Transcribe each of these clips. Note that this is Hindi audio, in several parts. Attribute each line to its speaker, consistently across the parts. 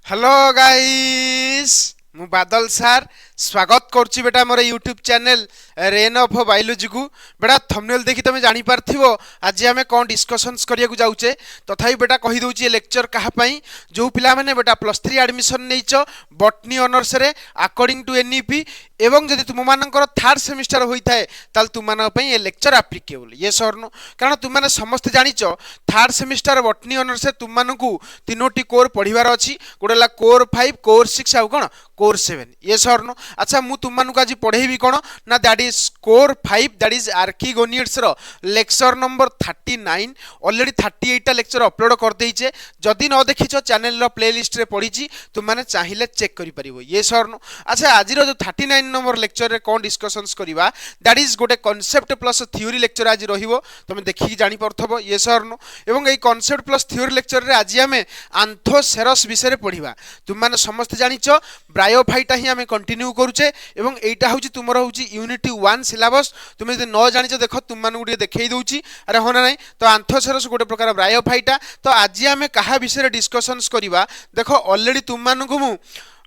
Speaker 1: हेलो गाइस मु बादल सार स्वागत करुच्ची बेटा मोर YouTube channel rain of biology को बेटा थंबनेल देखि तुम जानि पारथिबो आज आमे कोन डिस्कशंस करिया को जाउचे तथापि बेटा कहि दउची लेक्चर कहा पई जो पिला माने बेटा +3 एडमिशन नेइचो बॉटनी ऑनर्स रे अकॉर्डिंग टू एनईपी एवं जदि तुम मानकर थर्ड सेमिस्टर होई थाए ताल तुम मान पई ए लेक्चर एप्लीकेबल ये सरनो कारण तुम माने समस्त जानिचो थर्ड सेमिस्टर बॉटनी ऑनर्स रे तुम मानकू तीनोटी कोर पढिबार अछि गोडेला कोर 5 कोर 6 आ कोन कोर 7 ये सरनो अच्छा मु तुम मानकू आज पढेबी कोन ना that is core 5 that is archegoniates रो लेक्चर नंबर 39 ऑलरेडी 38 टा लेक्चर अपलोड कर देइचे जदि न देखिछो चैनल रो प्लेलिस्ट रे पढिची तुम माने चाहिले चेक करि परिबो ये सरनो अच्छा आज रो जो 39 नंबर लेक्चर रे कोन डिस्कशंस करिवा दैट इज गोटे कांसेप्ट प्लस थ्योरी लेक्चर आज रहिबो तुम देखि जानि परथबो ये सरनो एवं एई कांसेप्ट प्लस थ्योरी लेक्चर रे आज हमें आंथोसेरस विषय रे पढिबा तुम माने समस्त जानिचो ब्रायोफाइटा ही हमें कंटिन्यू करूचे एवं एटा होची तुमरो होची यूनिट 1 सिलेबस तुम जदि न जानिचो देखो तुम मानु गुडी देखै दउची अरे होना नै तो आंथोसेरस गोटे प्रकार ब्रायोफाइटा तो आज हमें कहा विषय रे डिस्कशंस करिबा देखो ऑलरेडी तुम मानु को मु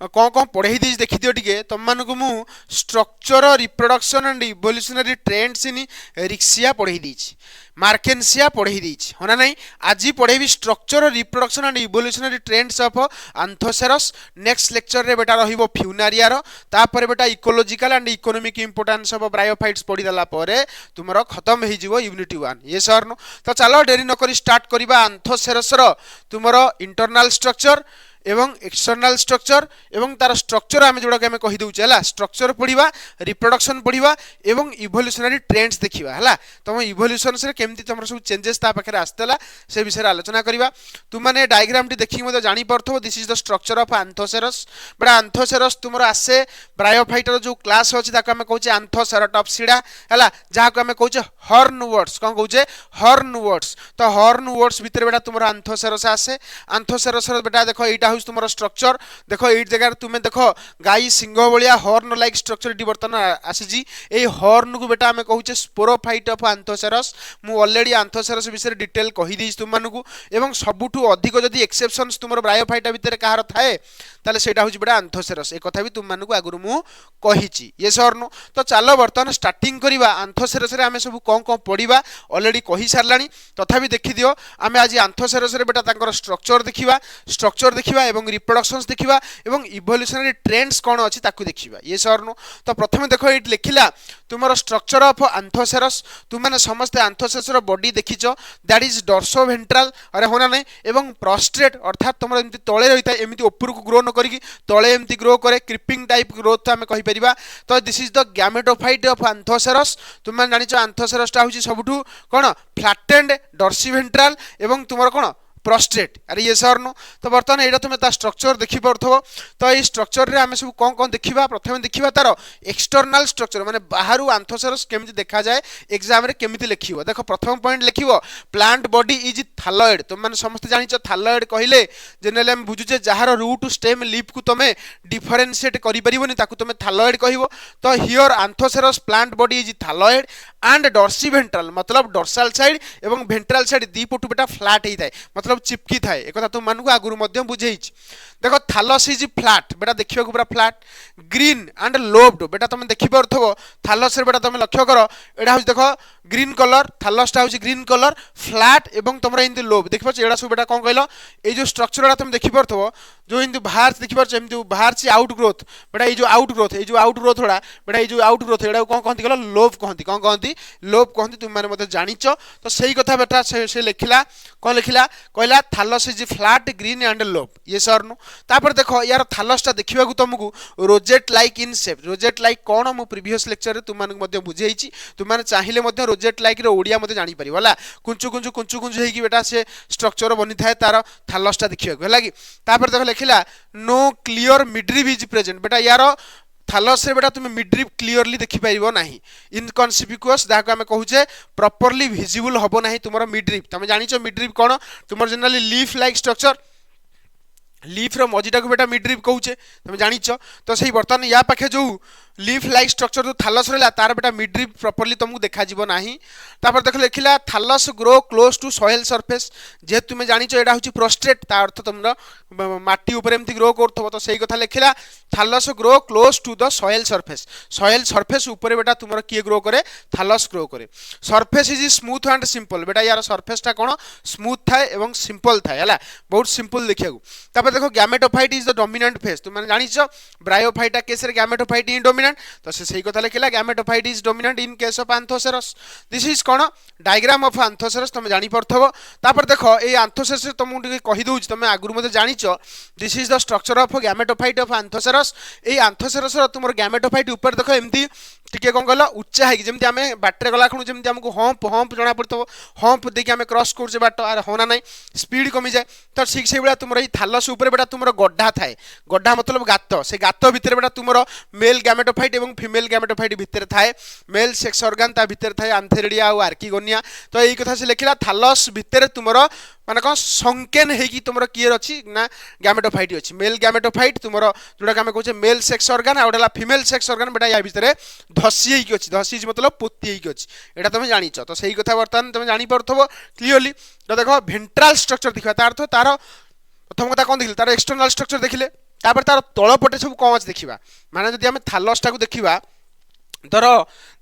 Speaker 1: कौन कौन पढ़े देखी दियो टिके तुम मान को मु structure reproduction and evolutionary trends in Riccia पढ़े दीची मार्केन्सिया पढ़े दीची होना नहीं आज पढ़ेबी structure reproduction and evolutionary trends of Anthoceros next lecture रे बेटा रहिबो फ्यूनारिया रो तापर बेटा ecological and economic importance of bryophytes पढ़ी दला परे तुमरो खत्म हे जिवो यूनिट 1 ये सर नो तो चलो देरी न करी स्टार्ट करिबा आंथोसेरस रो तुमरो इंटरनल स्ट्रक्चर एवं एक्सटर्नल स्ट्रक्चर एवं तार स्ट्रक्चर आमे जोडा के आमे कहि दउचे हला स्ट्रक्चर पढिबा रिप्रोडक्शन पढिबा एवं इवोल्यूशनरी ट्रेंड्स देखिबा हला तम इवोल्यूशन से केमती तमर सब चेंजेस ता पाखरे आस्तला से विषय आलोचना करिबा तुम माने डायग्राम टी देखि मते जानि परथबो this is the structure of Anthoceros बडा आंथोसेरस तुमरो आसे ब्रायोफाइटर जो क्लास होची ताको आमे कहूचे आंथोसेराटॉप्सिडा हला जहा को आमे कहूचे हॉर्न वर्ड्स कोन कहूचे हॉर्न वर्ड्स तो हॉर्न वर्ड्स भीतर बेटा तुमरो आंथोसेरस आसे आंथोसेरस बेटा देखो एटा तुम स्ट्रक्चर देखो ये जगह तुम्हें देखो गाई सिंह भाया हॉर्न लाइक स्ट्रक्चर ये बर्तमान आसी हॉर्न को बेटा आम कहूचे स्पोरोफाइट ऑफ आंथोसेरस मु ऑलरेडी आंथोसेरस विषय डिटेल कही तुम मानू एवं सबुठू अधिक जदि एक्सेप्शंस तुम ब्रायोफाइटा भितर कहार थाए ताले सेटा होची बेटा आंथोसेरस ए कथा भी तुम मानू आगुरु मु कहिची ये सरनो तो चलो बर्तमान स्टार्टिंग करिबा आंथोसेरस रे आमे सब कोन कोन पढिबा ऑलरेडी कहि सारलानी तथापि देखि दियो आमे आज आंथोसेरस रे बेटा तांकर स्ट्रक्चर देखिबा एवं रिप्रोडक्शंस देखिबा एवं इवोल्यूशनरी ट्रेंड्स कोन अछि ताकू देखिबा ये सरनो तो प्रथमे देखो एट लिखिला तुमरो स्ट्रक्चर ऑफ आंथोसेरस तुम माने समस्त आंथोसेरस रो बॉडी देखिचो दैट इज डॉर्सो वेंट्रल अरे होना नै एवं प्रोस्ट्रेट अर्थात तुमरो एमती तळे रहिता एमती ऊपर को ग्रो न करिकि तळे एमती ग्रो करे क्रीपिंग टाइप ग्रोथ हमें कहि परिबा तो this is the gametophyte of Anthoceros तुम माने जानिचो आंथोसेरस टा होची सबुठू कोन फ्लैटेंड डॉर्सी वेंट्रल एवं तुमरो कोन प्रोस्ट्रेट अरे ये सर नो तो बर्तमान एटा तुम स्ट्रक्चर देखि पड़थबो तो ये स्ट्रक्चर रे आमे सब कोन कोन देखिबा प्रथमे देखिबा तार एक्सटर्नल स्ट्रक्चर माने बाहरु आंथोसेरस केमिति देखा जाए एग्जाम रे केमिति लिखिबो देखो प्रथम पॉइंट लिखिबो प्लांट बॉडी इज थालॉइड तुम माने समस्त जानिचो थालॉइड कहिले जनरली हम बुझुचे जहार रूट स्टेम लीफ को तुमे डिफरेंशिएट करि परिबोनी ताकू तुमे थालॉइड कहिबो तो here Anthoceros plant body is thalloid and dorsiventral मतलब डॉर्सल साइड एवं वेंट्रल साइड दी पटु बेटा फ्लैट ही थाए मतलब चिपकी थाए एक कथा तुम मानू आगुरु मध्यम बुझेइछ देखो थालस इज फ्लैट बेटा देखिबा को पूरा फ्लैट ग्रीन एंड लोब्ड बेटा तुम देखि परथबो थालस रे बेटा तुम लक्ष्य करो एडा हो देखो ग्रीन कलर थालस टा हो ग्रीन कलर फ्लैट एवं तुमरा इनती लोब देखिबो एडा सब बेटा कोन कहलो ए जो स्ट्रक्चर रा तुम देखि परथबो जो इनती बाहर देखि परछ एमती बाहर छि आउट ग्रोथ बेटा ए जो आउट ग्रोथ होड़ा बेटा ए जो आउट ग्रोथ एडा कोन कहंती कहलो लोब कहंती कोन कहंती लोब कहंती तुम माने मते जानिचो तो सही कथा बेटा से लिखिला कोन लिखिला कहला thallus is flat green and lobe ये सर नो तापर देखो यार थालस टा देखिबा को तुमको rosette like in shape rosette like कोन मु प्रीवियस लेक्चर रे तुम माने मते बुझेइची तुम माने चाहिले मते रोजेट लाइक रे ओडिया मते जानि परिबो हला कुंचु हेकी बेटा से स्ट्रक्चर बनि थाए तार थालस टा देखिबा को हला कि तापर देखो लिखिला नो क्लियर मिडरिव इज प्रेजेंट बेटा यार थालस रे बेटा तुम मिडरिप क्लियरली देखि पाइबो नाही इनकॉन्सिक्वेंस दाको हमें कहूचे प्रॉपर्ली विजिबल हबो नाही तुमरो मिडरिप तुम जानिचो मिडरिप कोन तुमर generally leaf like structure leaf रो मजिटा को बेटा मिडरिप कहूचे तुम जानिचो तो सही बर्तमान या पाखे जो लीफ लाइक स्ट्रक्चर जो थालस रहा तार बेटा मिड्रिप प्रॉपर्ली तुमको देखा जीव नाही। तापर देख लिखला thallus grow close to soil surface, जेहेतु तुम जानिଛ एटा होची प्रोस्ट्रेट ता अर्थ तुमरो माटी ऊपर एमती ग्रो करथबो, तो सही कथा लिखला thallus grow close to the soil surface ऊपर बेटा तुमरो किए ग्रो करे, थालस ग्रो करे। Surface is smooth and simple, बेटा यार सरफेस टा कोन स्मूथ थाए एवं सिंपल थाए हला, बहुत सिंपल देखिया को। तापर देखो gametophyte is the dominant phase, तुम जानिଛ ब्रायोफाइटा केस रे गैमेटोफाइट इन डोमिनेंट, तो से सही कथा लिखला gametophyte is dominant in case of Anthoceros. This is कोन डायग्राम ऑफ आंथोसेरस, तुम जानि परथबो। तापर देखो ए आंथोसेरस तुमको टिके कहि दउछ, तुम आगुर मते जानिଛ this is the structure of gametophyte of Anthoceros. ए आंथोसेरस तुम गैमेटोफाइट ऊपर देखो एमती टिके कोन कहलो उच्चा है, जेमती आमे बाटरे गला खणु जेमती हमको हम्प हम्प जना पड़तो, हम्प देखि आमे क्रॉस करछे बाट आर होना नै स्पीड कमी जाए, तो ठीक से बेला तुमरो ई थालस ऊपर बेटा तुमरो गड्ढा थाए, गड्ढा मतलब गात, से गात भितर बेटा तुमरो मेल गैमेटोफाइट एवं फीमेल गैमेटोफाइट भितर थाए, मेल सेक्स ऑर्गन ता भितर थाए आंथेरिडिया और आर्किगोनिया। तो एई कथा से लिखला थालस भितर तुमरो माने कौन संकेन हेकी तुमरो कियर अछि ना गैमेटोफाइट अछि, मेल गैमेटोफाइट तुमरो जोडा के हम कहूचे मेल सेक्स ऑर्गन आ ओडला फीमेल सेक्स ऑर्गन बेटा या भितर धसी हेकी अछि, धसी मतलब पोती हेकी अछि, एटा तुम जानिଛ। तो सही कथा वर्तमान तुम जानि परथबो क्लियरली। तो देखो भेंट्राल स्ट्रक्चर देखिबा, तार अर्थ तार प्रथम कथा कोन देखिले तार एक्सटर्नल स्ट्रक्चर देखिले, तापर तार तळ पटे सब कोन अछि देखिबा, माने जदि हम थालस टाको देखिबा धर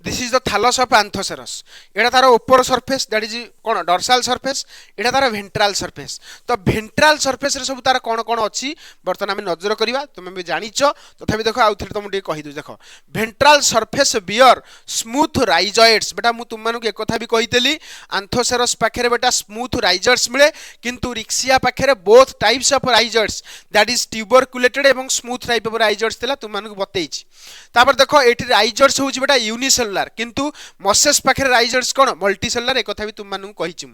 Speaker 1: this is the thallus of Anthoceros, एटा तार ऊपर सरफेस दैट इज कोन डॉर्सल सरफेस, एटा तार वेंट्रल सरफेस। तो वेंट्रल सरफेस रे सब तार कोन कोन अछि बर्तन हम नजर करिबा, तुम भी जानिଛ तथापि देखो आउ थरे तुम टिके कहि दउ। देखो ventral surface bear smooth rhizoids, बेटा मु तुम मानु के कथा भी कहितली आंथोसेरस पाखरे बेटा स्मूथ राइजॉइड्स मिले, किंतु रिक्सिया पाखरे both types of rhizoids that is tuberculated एवं स्मूथ टाइप ऑफ राइजॉइड्स थिला, तुम मानु बतेइछि। तापर देखो एठी राइजॉइड्स होछि बेटा यूनिसेलुलर, किंतु मसेस पाखरे राइजॉइड्स कोन मल्टी सेलुलर, एक कथा भी तुम मानु कहिछि।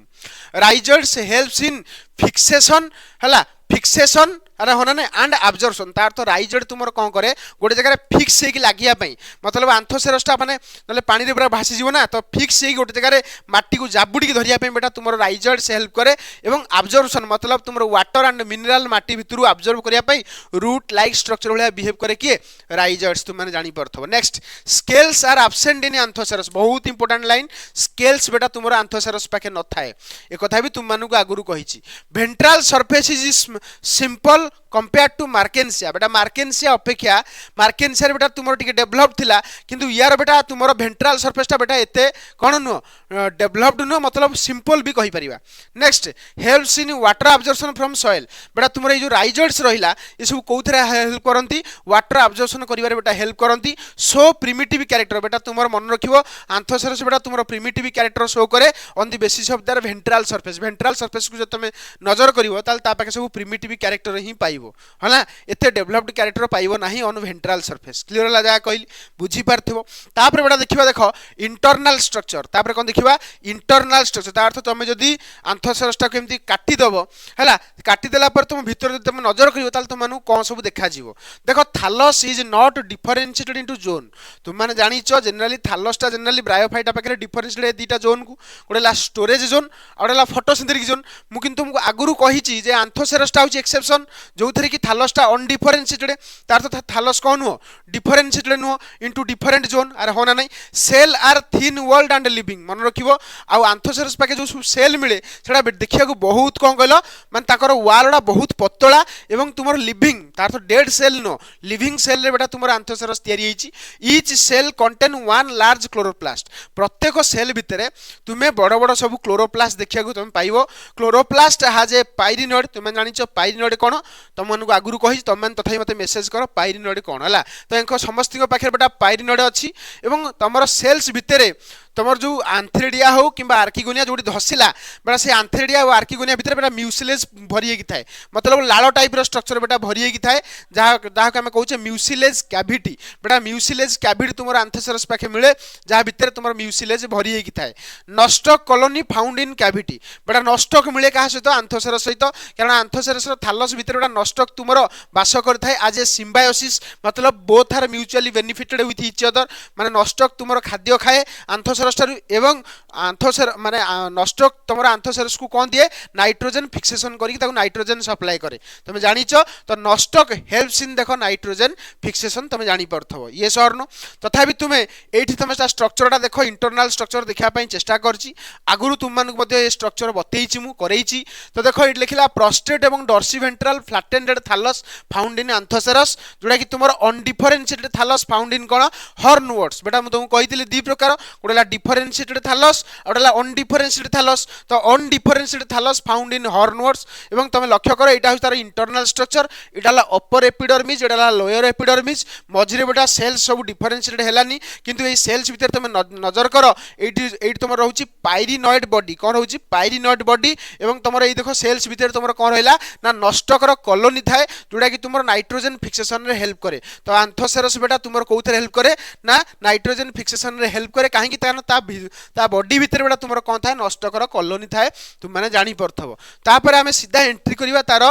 Speaker 1: राइजॉइड्स हेल्प्स इन फिक्सेशन हला, फिक्सेशन अरे होना ना एंड अब्जॉर्प्शन, तार तो राइजॉइड तुमर कोन करे गोटे जगह फिक्स हेकी लागिया पई, मतलब आंथोसेरसटा माने नले पानी रे पूरा भासी जीव ना, तो फिक्स हेकी गोटे जगह माटी को जाबुडी की धरिया पई बेटा तुमर राइजॉइड से हेल्प करे, एवं अब्जॉर्प्शन मतलब तुमर वाटर एंड मिनरल माटी भितरु अब्जॉर्ब करिया पई रूट लाइक स्ट्रक्चर होले बिहेव करे कि राइजॉइड्स, तुम माने जानि परथबो। Next scales are absent in Anthoceros, बहुत इंपोर्टेंट लाइन, स्केल्स बेटा तुमर आंथोसेरस पाखे न थाए, ए कथा भी तुम मानु को आगुरु कहिछि। Ventral surface is simple compare to Marchantia, बेटा मार्केंसिया अपेक्षा मार्केंसिया बेटा तुमरो टिके डेवलप्ड थिला, किंतु यार बेटा तुमरो वेंट्रल सरफेसटा बेटा एते कोन नो डेवलप्ड नो मतलब सिंपल भी कहि परिबा। Next helps in water absorption from soil, बेटा तुमरो ए जो राइजॉइड्स रहिला ए सब कोउथरे हेल्प करंती, वाटर अब्जॉर्प्शन करिवारे बेटा हेल्प करंती। सो प्रिमिटिव कैरेक्टर, बेटा तुमरो मन रखिबो आंथोसेरस बेटा तुमरो प्रिमिटिव कैरेक्टर शो करे on the basis of their ventral surface, ventral surface को जो तुम नजर करिवो ताल ता पाके सब प्रिमिटिव कैरेक्टर ही पाइबो हला, एते डेवलप्ड कैरेक्टर पाइबो नाही ऑन वेंट्रल सरफेस। क्लियर ला जा कहली बुझी पारथिबो। तापर बेटा देखिबा, देखो इंटरनल स्ट्रक्चर, तापर कोन देखिबा इंटरनल स्ट्रक्चर, ता अर्थ तुम जदी आंथोसेरसटा को एमती काटी दबो हला, काटी देला पर तुम भीतर जदी तुम नजर करिवो ताल तुम मानु कोन सब देखा जीवो। देखो थालस is not differentiated into zone, तुम माने जानिଛ जनरली थालसटा जनरली ब्रायोफाइटा पाखरे डिफरेंशिएटेड ए दीटा जोन को, गोटेला स्टोरेज जोन और गोटेला फोटोसिंथेटिक जोन। मु किंतु तुमको आगुरु कहिछि जे आंथोसेरसटा होछि एक्सेप्शन, जोथरे कि थालसटा अनडिफरेंशिएटेड, तार तो थालस कोन हो differentiated no into different zone, अरे होना नहीं cell are thin walled and living, मन रखिबो। आ आंथोसेरस पाके जो सेल मिले सेटा देखिया को बहुत कोन कहलो माने ताकर वालडा बहुत पतला एवं तुमर लिविंग, तार तो dead cell no living cell रे बेटा तुमर आंथोसेरस तयारी हिची। Each cell contain one large chloroplast, प्रत्येक सेल भितरे तुमे बड़ बड़ सब क्लोरोप्लास्ट देखिया को तुम पाइबो। क्लोरोप्लास्ट हाज ए पाइरिनोड, तुम जानिଛ पाइरिनोड कोन, तुम मन को आगुरु कहि तुम मन तथाई मते मेसेज करो पाइरिनोड कोन हला। तो एंको समस्त पाखे बेटा पाइरिनोड अछि, एवं तमरो सेल्स भितरे तमर जो आंथेरिडिया हो किंबा आर्किगोनिया जोडी धसिला बेटा से आंथेरिडिया और आर्किगोनिया भितर बेटा म्यूसिलेज भरिए की थाए, मतलब लालो टाइप रो स्ट्रक्चर बेटा भरिए की थाए, जहा जहा हम कहूचे म्यूसिलेज कैविटी, बेटा म्यूसिलेज कैविटी तुमर आंथोसेरस पाखे मिले जहा भितर तुमर म्यूसिलेज भरिए की थाए। Nostoc colony found in cavity, बेटा नॉस्टॉक मिले कहा सहित आंथोसेरस सहित, कारण आंथोसेरस रो थालस भितर बेटा नॉस्टॉक तुमर वास करथाय एज ए सिम्बायोसिस, मतलब both are mutually benefited with each other, माने नॉस्टॉक तुमर खाद्य खाए, आंथोसेरस आंथोसेरस एवं आंथोसेर माने नष्ट तुम आंथोसेरस को कौन दिए नाइट्रोजन फिक्सेशन करके नाइट्रोजन सप्लाई करे तुम जानिच तो नष्टक हेल्प्स इन देख नाइट्रोजन फिक्सेशन तुम जानी पड़थबो ये सर नो तथापि तुमे एठी तुम स्ट्रक्चरटा देख इंटरनल स्ट्रक्चर देखा पई चेष्टा करछि आगुरु तुम मानक मध्ये ए स्ट्रक्चर बतैछि मु करैछि तो देखो एठी लिखिला प्रोस्टेट एवं डॉर्सिवेंट्रल फ्लैटेंडेड थैलस फाउंड इन आंथोसेरस जोटा कि तुमर अनडिफरेंशिएटेड थैलस फाउंड इन कोन हॉर्नवर्ड्स बेटा मु तुमको कहितली दी प्रकार गोटेला डिफरेंशिएटेड थैलस और अनडिफरेंशिएटेड थैलस तो अनडिफरेंशिएटेड थैलस फाउंड इन हॉर्नवर्ड्स एवं तुम लक्ष्य कर एटा तार इंटरनल स्ट्रक्चर एटा अपर एपिडर्मिस एटा लोअर एपिडर्मिस मझिरे बेटा सेल्स सब डिफरेंशिएटेड हेलानी किंतु ए सेल्स भीतर तुम नजर कर एटी तुम रहउची पाइरिनॉइड बॉडी कोन रहउची पाइरिनॉइड बॉडी एवं तुम ए देखो सेल्स भीतर तुम कोन रहला ना नष्टकर कॉलोनी थाए जोटा कि तुम नाइट्रोजन फिक्सेशन रे हेल्प करे तो आंथोसेरस बेटा तुम कोउथरे हेल्प करे ना नाइट्रोजन फिक्सेशन रे हेल्प करे काहे कि ता बॉडी भीतर बेटा तुम कोन थाए नष्टकर कॉलोनी थाए तुम माने जानी पड़थबो तापर आमे सीधा एंट्री करिवा तार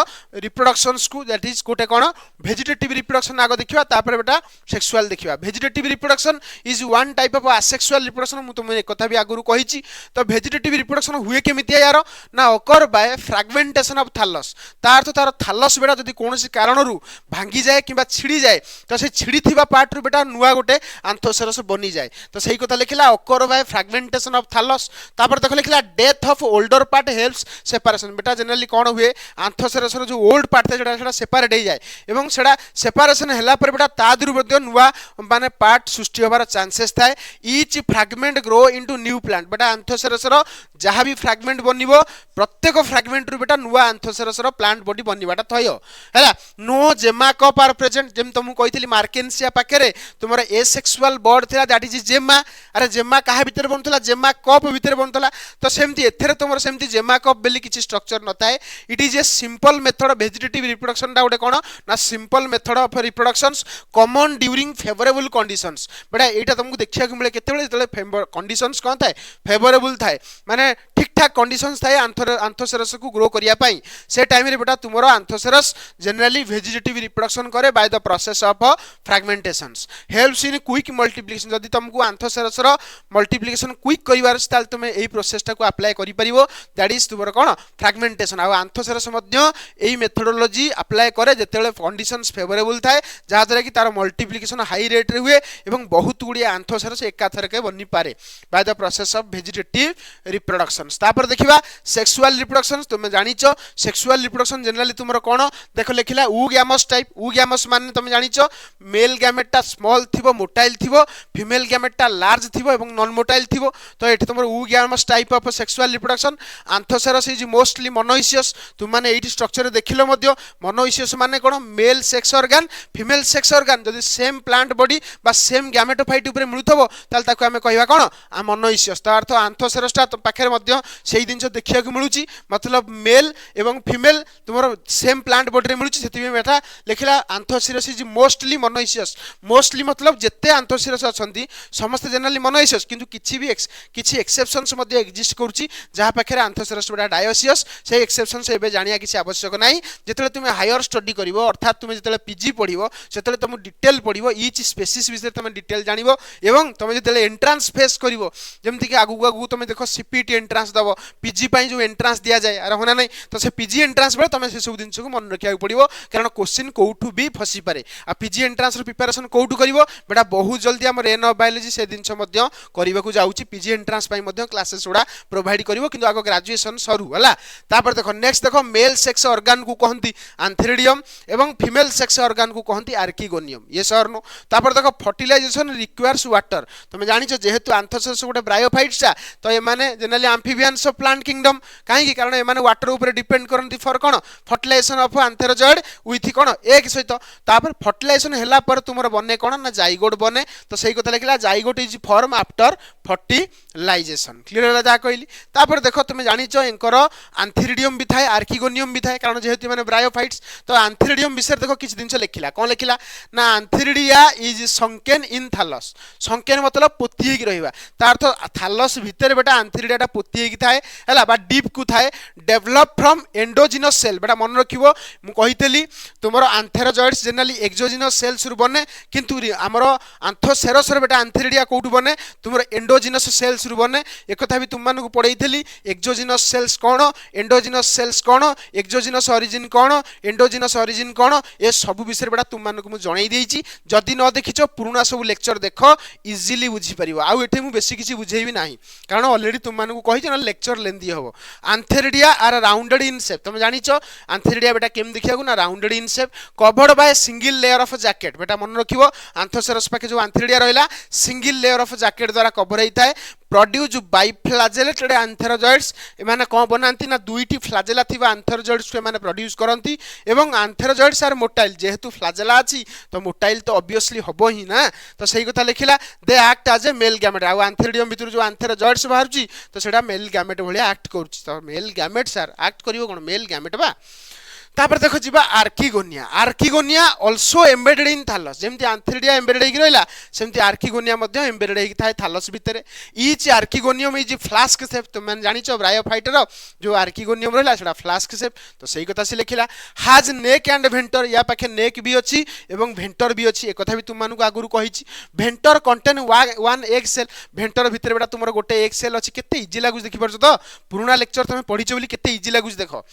Speaker 1: रिप्रोडक्शंस को दैट इज कोटे कोन वेजिटेटिव रिप्रोडक्शन आगो देखिवा तापर बेटा सेक्सुअल देखिवा vegetative reproduction is one type of asexual reproduction मु तुम एक कथा भी आगुरु कहिची तो वेजिटेटिव रिप्रोडक्शन हुए केमिति यार ना ओकर बाय फ्रैगमेंटेशन ऑफ थैलस तार तो तार थैलस बेटा जदी कोनोसी कारणरू भांगी जाए किबा छिड़ी जाए तो से छिड़ी थिबा पार्ट रु बेटा नुआ गोटे आंथोसेरस बनी जाए तो सही कथा लिखिला ओकर बाय फ्रैगमेंटेशन ऑफ थैलस तापर देखो लिखिला death of older part helps separation बेटा जनरली कोन हुए आंथोसेरस जो ओल्ड पार्ट था जेटा सेपरेट हो जाए एवं सेटा सेपरेशन हैला पर बेटा तादुरु मध्ये नुआ माने पार्ट सृष्टि होबार चांसेस थाए each fragment grow into new plant बेटा आंथोसेरस रो जहां भी फ्रैगमेंट बनिबो प्रत्येक फ्रैगमेंट रु बेटा नुआ आंथोसेरस रो प्लांट बॉडी बनिबाटा थयो हैला नो जेमा कप आर प्रेजेंट जेम तुमु कहितली मार्केंसिया पाखरे तुमरा एसेक्सुअल बॉड थिला दैट इज जेमा अरे जेमा काहा भीतर बनथला जेमा कप भीतर बनथला तो सेमती एथरे तुमर सेमती जेमा कप बेली किछि स्ट्रक्चर नथाए it is a simple method vegetative reproduction दा गोटे कोन ना simple method of reproductions common during favourable conditions बेटा एटा तुमको देखिया कि मिले केतेबेले जेतेबेले कंडीशंस कोन थाए फेवरेबल थाए माने ठीक ठाक कंडीशंस थाए आंथोसेरस को ग्रो करिया पई से टाइम रे बेटा तुमरो आंथोसेरस जनरली वेजिटेटिव रिप्रोडक्शन करे by the process of fragmentations helps in quick multiplication जदी तुमको आंथोसेरस रो मल्टीप्लिकेशन क्विक करिवार ताल तुमे एई प्रोसेस टा को अप्लाई करि परिबो दैट इज तुमरो कोन फ्रैगमेंटेशन आ आंथोसेरस मध्य एई मेथोडोलॉजी अप्लाई करे जेतेबेले कंडीशंस फेवरेबल थाए जहा द्वारा कि तार मल्टीप्लिकेशन हाई रेट रे हुए एवं बहुत गुडी आंथोसेरस एकाथरके बनि पारे by the process of vegetative reproductions तापर देखिबा सेक्सुअल रिप्रोडक्शंस तुमे जानिचो सेक्सुअल रिप्रोडक्शन जनरली तुमरो कोन देखो लेखिला ऊग्यामस टाइप ऊग्यामस माने तुमे जानिचो मेल गैमेटटा स्मॉल थिबो मोटाइल थिबो फीमेल गैमेटटा लार्ज थिबो एवं नॉन मोटाइल थिबो तो एठी तुमरो oogamous type of sexual reproduction Anthoceros is mostly monoecious तुम माने एठी स्ट्रक्चर देखिलो मध्य मोनोइसियस माने कोन male sex organ female sex organ जदी सेम प्लांट बॉडी बा सेम गैमेटोफाइट ऊपर मिलुथबो ताल ताको हमें कहबा कोन आ मोनोइसियस तो अर्थ आंथोसेरस ता पाखरे मध्य सेही दिनस देखिया को मिलुची मतलब मेल एवं फीमेल तुमरो सेम प्लांट बॉडी रे मिलुची सेति बेटा लेखिला आंथोसेरस इज मोस्टली मोनोइसियस मोस्टली मतलब जेते आंथोसेरस अछंती समस्त जनरली मोनोइसियस किंतु किछि भी किछि एक्सेप्शंस मध्ये एग्जिस्ट करूची जहा पाखरे आंथोसेरस बेटा डायोसियस से एक्सेप्शंस एबे जानिया किछि आवश्यक नाही जेतले तुमे हायर स्टडी करिवो अर्थात तुमे जेतले पीजी पढिवो सेतले तुम डिटेल पढिवो ईच स्पेसिस विषय तुमे डिटेल जानिवो एवं तुमे जेतले एंट्रेंस फेस करिवो जेमति कि आगु आगु तुमे देखो सीपीटी एंट्रेंस दबो पीजी पई जो एंट्रेंस दिया जाय अरे होना नहीं तो से पीजी एंट्रेंस बेले तुमे से सब दिन को मन रखिया पड़िवो कारण क्वेश्चन कोठू भी फसी पारे आ पीजी एंट्रेंस रो प्रिपरेशन कोठू करिवो बेटा बहुत जल्दी हम रेन ऑफ बायोलॉजी से दिन मध्य करबा को जाउची पीजी एंट्रेंस पई मध्य क्लासेस उडा प्रोवाइड करिवो किंतु आगो ग्रेजुएशन सरू हला तापर देखो नेक्स्ट देखो मेल सेक्स ऑर्गन को कहंती आंथेरिडियम एवं फीमेल सेक्स ऑर्गन को कहंती आर्किगोनियम ये सर नो तापर देखो फर्टिलाइजेशन रिक्वायर्स वाटर तुम जानिछो जेहेतु आंथोसेरस गोटे ब्रायोफाइट्स तो ए माने generally amphibians of plant kingdom काहे कारण ए माने वाटर ऊपर डिपेंड करंती फॉर कोन फर्टिलाइजेशन ऑफ एंथेरोजॉइड विथ कोन एक सहित तापर फर्टिलाइजेशन हैला पर तुमर बने कोन ना जाइगोट बने तो सही कथा लिखला zygote is form after fertilization clear होला जा कहली तापर देखो तुम जानिछो एंकर आंथेरिडियम भी थाए आर्किगोनियम भी थाए कारण जेहेतु माने ब्रायोफाइट्स तो आंथेरिडियम विषय देखो किछ दिन लिखिला कोन लिखिला ना antheridia is sunken in thallus sunken मतलब पोती हेकी रहिबा तार तो थैलस भीतर बेटा आंथेरिडियाटा पोती हेकी थाए हैला बा डीप को थाए डेवलप फ्रॉम एंडोजिनस सेल बेटा मन रखिबो मु कहितली तुमरो आंथेरोजॉइड्स जनरली एक्सोजिनस सेल्स रु बने किंतु हमरो आंथोसेरस रे बेटा आंथेरिडिया कोठु बने तुमरो एंडोजिनस सेल्स सेल्स रु बने एक कथा भी तुम मानकु पढैथली एक्सोजिनस सेल्स कोन एंडोजिनस सेल्स कोन एक्सोजिनस ओरिजिन कोन एंडोजिनस ओरिजिन कोन ए सब विषय बेटा तुम मानकु मु जणाई देइची जदि न देखिछो पुराना सब लेक्चर देखो इजीली बुझी परिबो आ एठे मु बेसी किछि बुझेइबी नाही कारण ऑलरेडी तुम मानकु कहिछ न लेक्चर लेंदी हबो आंथेरिडिया आर राउंडेड इन शेप तुम जानिछो आंथेरिडिया बेटा केम देखिया ना rounded in shape covered by single layer of jacket बेटा मन रखिबो आंथोसेरस पाखे जो आंथेरिडिया रहला सिंगल लेयर ऑफ जैकेट द्वारा कवर होइताय प्रोड्यूस बाइफ्लाजेलेटेड आंथेरोजॉइड्स एमाने कोन बनांती ना दुईटी फ्लाजेला थिबा आंथेरोजॉइड्स को एमाने प्रोड्यूस करंती एवं आंथेरोजॉइड्स आर मोटाइल जेहेतु फ्लाजेला अछि तो मोटाइल तो ऑब्वियसली हबो ही ना तो सही कथा लिखिला they act as a male gamete आ आंथेरिडियम भितर जो आंथेरोजॉइड्स बाहरची तो सेटा मेल गैमेट भलिया एक्ट करछि तो मेल गैमेट सर एक्ट करिवो कोन मेल गैमेट बा तापर देखो जीवा archegonia also embedded in thallus जेमति आंथेरिडिया एम्बेडेड हेकि रहला सेमति आर्किगोनिया मध्ये एम्बेडेड हेकि थाए थालस भितरे each archegonium is flask shape तुम माने जानिछो ब्रायोफाइटर जो आर्किगोनियम रहला सेटा फ्लास्क शेप तो सही कथा से लिखिला हैज नेक एंड भेंटर या पाखे नेक भी अछि एवं भेंटर भी अछि एक कथा भी तुम मानकु आगुरु कहिछि भेंटर कंटेन वन एग सेल भेंटर भितरे बेटा तुमरो गोटे एग सेल अछि केते इजी लागुस देखि परछो तो पुराना लेक्चर तुमे पढिछो बोली केते इजी लागुस देखो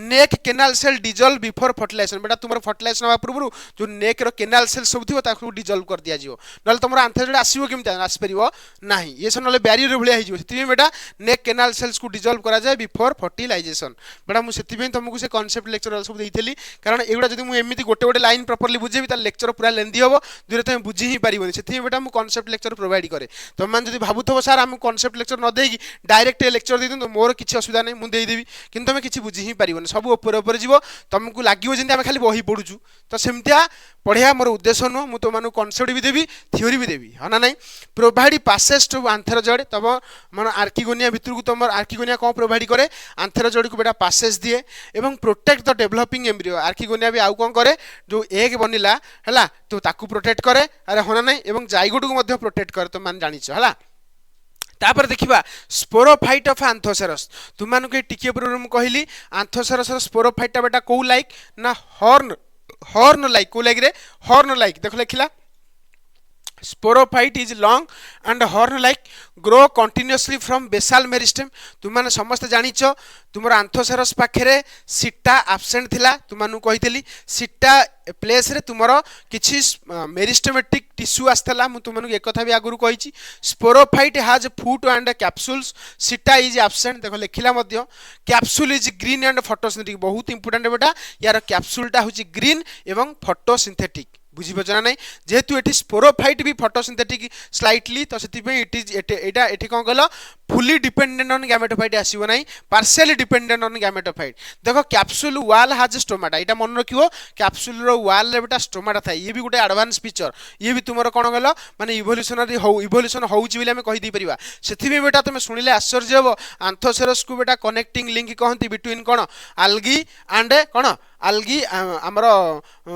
Speaker 1: neck canal cell dissolve before fertilization बेटा तुमरो फर्टिलाइजेशन हवा पूर्व जो नेक रो केनाल सेल सब थिबो ताकू डिजॉल्व कर दिया जिवो नले तुमरो आंथेरोइड आसीबो केमता आसी परिबो नाही ये सब नले बैरियर भलिया हि जिवो सेति बेटा नेक केनाल सेल्स को डिजॉल्व करा जाय बिफोर फर्टिलाइजेशन बेटा मु सेति पे तुमको से कांसेप्ट लेक्चर सब देइथली कारण एगुडा जदि मु एमिति गोटे गोटे लाइन प्रॉपर्ली बुझेबी ता लेक्चर पूरा लेंदी हबो दुरे तुम बुझी ही परिबोनी सेति बेटा मु कांसेप्ट लेक्चर प्रोवाइड करे तुम मान जदि भाबुथबो सर हम कांसेप्ट लेक्चर न देगी डायरेक्ट लेक्चर दे दिन मोर किछि असुविधा नै मु देई देबी किंतु तुम किछि बुझी ही परिबोनी सब ऊपर ऊपर जीवो तुमको लागिवो जेंति हम खाली बही पढुछु तो सेमतिया पढ़िया मोर उद्देश्य नु मु तो मानु कांसेप्ट भी देबी थ्योरी भी देबी हना नै प्रोवाइड पासेज टू आंथेरोजॉइड तब मन आर्किगोनिया भितर को तुम आर्किगोनिया कोन प्रोवाइड करे आंथेरोजॉइड को बेटा पासेज दिए एवं protect the developing embryo archegonia भी आउ कोन करे जो एग बनिला हला तो ताकू प्रोटेक्ट करे अरे हना नै एवं जाइगोट को मध्ये प्रोटेक्ट करे तो मान जानिछ हला तापर देखिबा स्पोरोफाइट ऑफ आंथोसेरस तुम मानु के टिके पूर्व में कहली आंथोसेरस स्पोरोफाइटा बेटा को लाइक ना हॉर्न लाइक को लाइक रे हॉर्न लाइक देखो लिखला sporophyte is long and horn like grow continuously from बेसाल मेरिस्टेम तुम माने समस्त जानिछो तुमर आंथोसेरस पाखरे सिटा एब्सेंट थिला तुम मानु कहितली सिटा प्लेस रे तुमरो किछि मेरिस्टेमेटिक टिश्यू आस्तला मु तुम मानु एक कथा भी आगुरु कहिछि sporophyte has foot and capsules seta is absent देखो लिखिला मध्य capsule is green and photosynthetic बहुत इंपोर्टेंट बेटा यार कैप्सूलटा होछि ग्रीन एवं फोटोसिंथेटिक बुझी पचना नहीं जेहेतु एटी स्पोरोफाइट भी फोटोसिंथेटिक स्लाइटली तो सेति पे इट इज एटा एठी कोन कहलो फुली डिपेंडेंट ऑन गैमेटोफाइट आसीबो नहीं पार्शियली डिपेंडेंट ऑन गैमेटोफाइट देखो कैप्सूल वॉल हैज स्टोमाटा एटा मन रखियो कैप्सूल रो वॉल रे बेटा स्टोमाटा थाई ये भी गोटे एडवांस फीचर ये भी तुमरो कोन कहलो माने इवोल्यूशन होउची बिले हम कहि दी परिबा सेति भी बेटा तुम सुनिले आश्चर्य होबो आंथोसेरस को बेटा कनेक्टिंग लिंक कहंती बिटवीन कोन आल्गी एंड कोन आल्गी हमरो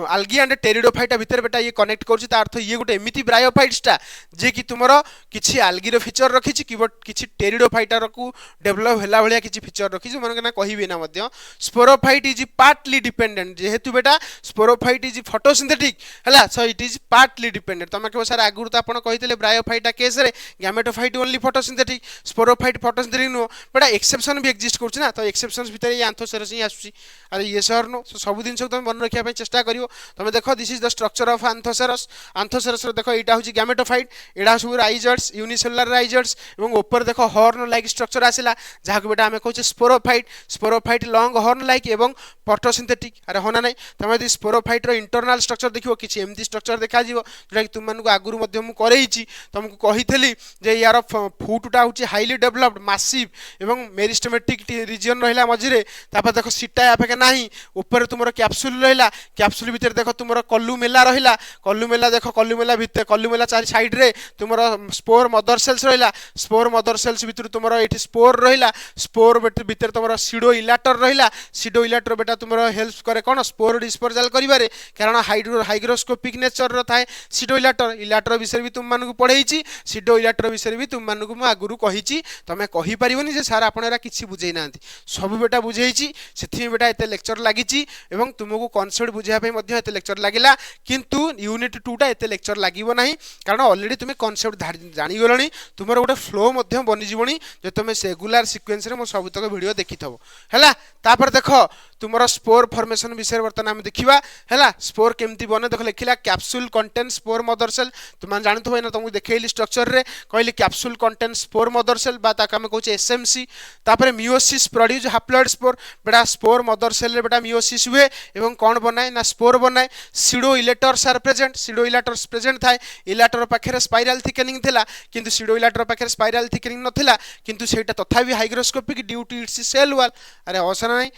Speaker 1: आल्गी एंड टेरिडोफाइटा भितर बेटा ये कनेक्ट करछि त अर्थ ये गोटे एमिति ब्रायोफाइट्सटा जे कि तुमरो किछि आल्गी रो फीचर रखिछि किछि टेरिडोफाइटा को डेवलप होला भलिया किछि फीचर रखिछि मन के ना कहिबे ना मध्य स्पोरोफाइट इज पार्टली डिपेंडेंट जेहेतु बेटा स्पोरोफाइट इज फोटोसिंथेटिक हला so it is partly dependent तमे के सर आगुर त आपण कहितले ब्रायोफाइटा केस रे gametophyte only photosynthetic sporophyte photosynthetic no बेटा एक्सेप्शन भी एग्जिस्ट करछि ना तो एक्सेप्शंस भितर ये आंथोसेरस ही आसुछि अरे ये सर नो सब दिन तुम मन रखिया पे चेष्टा करियो तुम देखो this is the structure of Anthoceros देखो एटा होची गैमेटोफाइट एडा सब राइजर्स यूनिसेलुलर राइजर्स एवं ऊपर देखो हॉर्न लाइक स्ट्रक्चर आसिला जहा को बेटा हमें कहूचे स्पोरोफाइट लॉन्ग हॉर्न लाइक एवं फोटोसिंथेटिक अरे होना नहीं तुम यदि स्पोरोफाइट रो इंटरनल स्ट्रक्चर देखियो किछि एमती स्ट्रक्चर देखा जिवो जेटा कि तुम मानको आगुरु मध्य मु करैछि तुमको कहिथली जे यार फूटटा होची हाईली डेवलप्ड मासिव एवं मेरिस्टेमेटिक रीजन रहिला मझिरे तापर देखो सिटा या फेके नाही ऊपर तुमरो कैप्सूल रहिला कैप्सूल भीतर देखो तुमरो कल्लुमेला रहिला कल्लुमेला देखो कल्लुमेला भीतर कल्लुमेला चारि साइड रे तुमरो स्पोर मदर सेल्स रहिला स्पोर मदर सेल्स भीतर तुमरो एठी स्पोर रहिला स्पोर भीतर तुमरो सीडो इलाटर रहिला सीडो इलाटर बेटा तुमरो हेल्प करे कोन स्पोर डिस्पर्सल करिवारे कारण हाइग्रोस्कोपिक नेचर रो थाए सीडो इलाटर विषय भी तुम मानकु पढैछि सीडो इलाटर विषय भी तुम मानकु म आगुरु कहिछि तमे कहि परिबोनी जे सर आपण एरा किछि बुझै नांती सब बेटा बुझैछि सेथि बेटा एते लेक्चर लागिछि एवं तुमको कॉन्सेप्ट बुझाइबा पई मध्ये एते लेक्चर लागिला किंतु यूनिट 2 टा एते लेक्चर लागिवो नाही कारण ऑलरेडी तुमे कॉन्सेप्ट जानि गलणी तुमर गोटे फ्लो मध्ये बनि जीवणी जे तुमे रेगुलर सीक्वेंस रे मो सब तक वीडियो देखिथबो हैला तापर देखो तुमर स्पोर फॉर्मेशन विषय वर्तन हम देखिबा हैला स्पोर केमती बने देखो लिखिला capsule contain spore mother cell तुम जानथबो ना तुमको देखैली स्ट्रक्चर रे कहली capsule contain spore mother cell बा ताका हम कहूचे एसएमसी तापर मियोसिस प्रोड्यूस हैप्लॉइड स्पोर बेटा स्पोर मदर सेल रे बेटा मियोसिस हुए एवं कौन बनाए ना स्पोर बनाए pseudo elaters are present pseudo elaters present थाए इलेटर पाखे स्पाइराल थिकनिंग थिला किंतु सीडो इलेटर पाखे स्पाइराल थिकनिंग नथिला किंतु सेटा तथापि hygroscopic due to its cell wall अरे अवसर नहीं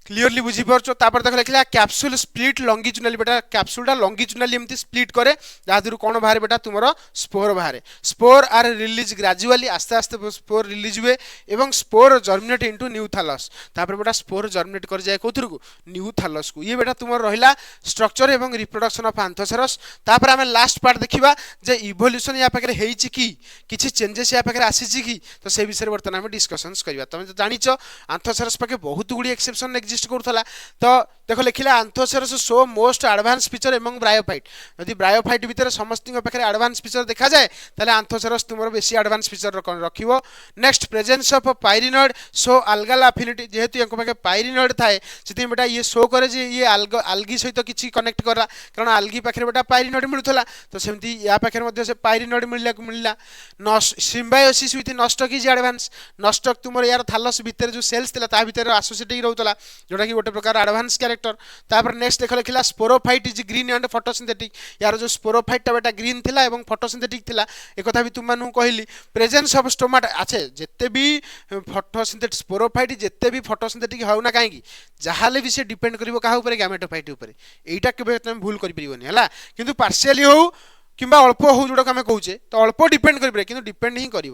Speaker 1: क्लियरली बुझी पारछो तापर देख लिखला कैप्सूल स्प्लिट लॉन्गिट्यूडनली बेटा कैप्सूल टा लॉन्गिट्यूडनली एमती स्प्लिट करे जादुरु कोन बाहर बेटा तुमरो स्पोर बाहर स्पोर आर रिलीज ग्रेजुअली आस्ते आस्ते स्पोर रिलीज हुए एवं spore germinate into new thallus तापर बेटा स्पोर जर्मिनेट कर जाय कोथुर को न्यू थालस को ये बेटा तुमरो रहिला स्ट्रक्चर एवं रिप्रोडक्शन ऑफ एंथोसेरस तापर हमें लास्ट पार्ट देखिबा जे इवोल्यूशन या पाखे हेइची की किछि चेंजेस या पाखे आसीची की तो से विषय वर्तमान हम डिस्कशंस करबा तमे तो जानिचो एंथोसेरस पाखे बहुत गुडी एक्सेप्शन एक्जिस्ट करथला तो देखो लिखिला Anthoceros show most advance feature एवं ब्रायोफाइट यदि ब्रायोफाइट भीतर समस्त पाखे एडवांस फीचर देखा जाए ताले एंथोसेरस तुमरो बेसी एडवांस फीचर रखिबो next presence of pyrenoid show algal affinity जेहेतु यको पाखे पाइरिनॉइड थाए सेति बेटा ये शो करे जे ये आल्गी सहित किछि कनेक्ट करा कारण आल्गी पाखे बेटा पाइरिनॉइड मिलुथला तो सेमति या पाखे मध्ये से पाइरिनॉइड मिलला symbiosis with Nostoc is advance Nostoc तुमरो यार थालस भीतर जो सेल्स थिला ता भीतर एसोसिएटेड रहउतला जोटा कि गोटे प्रकार एडवांस कैरेक्टर तापर नेक्स्ट देख लिखला sporophyte is green and photosynthetic यार जो स्पोरोफाइट बेटा ग्रीन थिला एवं फोटोसिंथेटिक थिला एक कथा भी तुम मानु कहली प्रेजेंस ऑफ स्टोमाटा अच्छे जत्ते भी फोटोसिंथेटिक स्पोरोफाइट जत्ते भी फोटोसिंथेटिक होउना काहेकि जहाले भी से डिपेंड करिवो काहा ऊपर गैमेटोफाइट ऊपर एटा केबे तुम भूल करि परिबोनी हला किंतु पार्शियली हो किंबा अल्प हो जोड़ा आम कहे तो अल्प डिपेंड करेंगे कि डिपेंड ही कर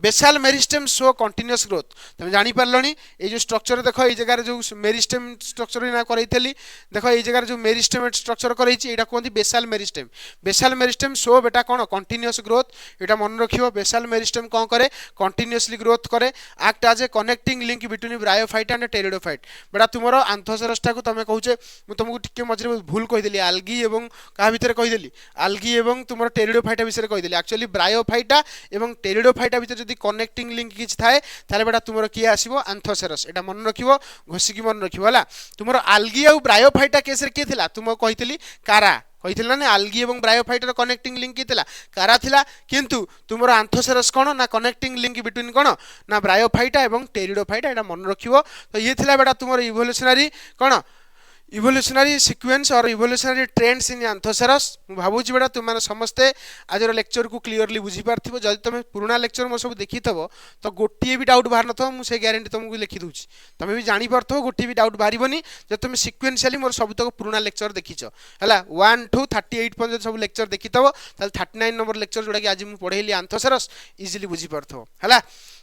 Speaker 1: बेसाल मेरिस्टेम शो कंटिन्यूअस ग्रोथ तुम जानी पार्लनी ये जो स्ट्रक्चर देख ये जगह जो मेरिस्टेम स्ट्रक्चर ना करी देख ये जगह जो मेरिस्टेम स्ट्रक्चर कर कहते बेसाल मेरिस्टेम शो बेटा कौन कंटिन्यूअस ग्रोथ यहाँ मन रखियो बेसाल मेरिस्टेम कौन करे कंटिन्यूअसली ग्रोथ करे act as a connecting link between bryophyte and pteridophyte बेटा तुम एंथोसेरस टाक तुम कहूचे तुमको टिके मझे भूल कहीदेली आल्गी और क्या भितर कहीदेली आल्गी और तुम टेरिडोफाइटा विषय कहीदेली एक्चुअली ब्रायोफाइटा और टेरिडोफाइटा भीतर जब कनेक्टिंग लिंक किसी थाए ताले बेटा तुम किए आसो एंथोसेरस एटा मन रखियो घोषिकी मन रखियो हला तुम आल्गी और ब्रायोफाइटा केस रे किए थिला तुम कहीଥିଲି कारा कही ना आल्गी और ब्रायोफाइटर कनेक्टिंग लिंक किला कारा थिला किंतु तुम एंथोसेरस कौन ना कनेक्टिंग लिंक बिटवीन कौन ना ब्रायोफाइटा और टेरिडोफाइटा एटा मन रखियो तो ये थिला बेटा तुम इवोल्यूशनरी कौन इवोल्यूशनरी सीक्वेंस और इवोल्यूशनरी ट्रेंड्स इन एंथोसेरस भावुची बेटा तुम समस्ते आज लेक्चर को क्लीयरली बुझी पार्थिबो जदि तुम पुराना लेक्चर मो सब देखिथबो तो गोटे भी डाउट बाहर नथबो मु से ग्यारंटी तुमको लिखि दूची तुम भी जानी पारथबो गोटे भी डाउट बाहरिबोनी जब तुम सीक्वेंशियली मोर सब तक पुराना लेक्चर देखिछ हला 1 to 38 पर्यंत सब लेक्चर देखिथबो ताल 39 नंबर लेक्चर जोडा कि आज मु पढेली एंथोसेरस इजीली बुझी पारथबो हला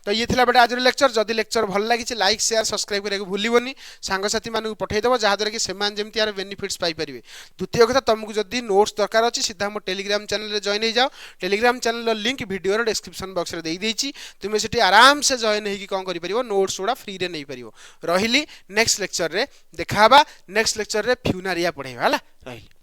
Speaker 1: तो ये थिला बेटा आज लेक्चर जदि लेक्चर भल लागी लाइक शेयर सब्सक्राइब करके भूलिबोनी सांगसाथी मानू पठेदेव जहाँद्वारा कि सेमान जमती यार बेनिफिट्स पाई परिबे द्वितीय कथा तुमको जदि नोट्स दरकार अछि सीधा मो टेलीग्राम चैनल रे जॉइन हो जाओ टेलीग्राम चैनल लिंक वीडियो रो डिस्क्रिप्शन बॉक्स रे देई देछि तुमे सेठी आराम से जॉइन हेकी कोन करि परिबो नोट्स उडा फ्री रे नै परिबो रहिली नेक्स्ट लेक्चर रे देखाबा नेक्स्ट लेक्चर रे फ्यूनारिया पढेबा हला रहिली।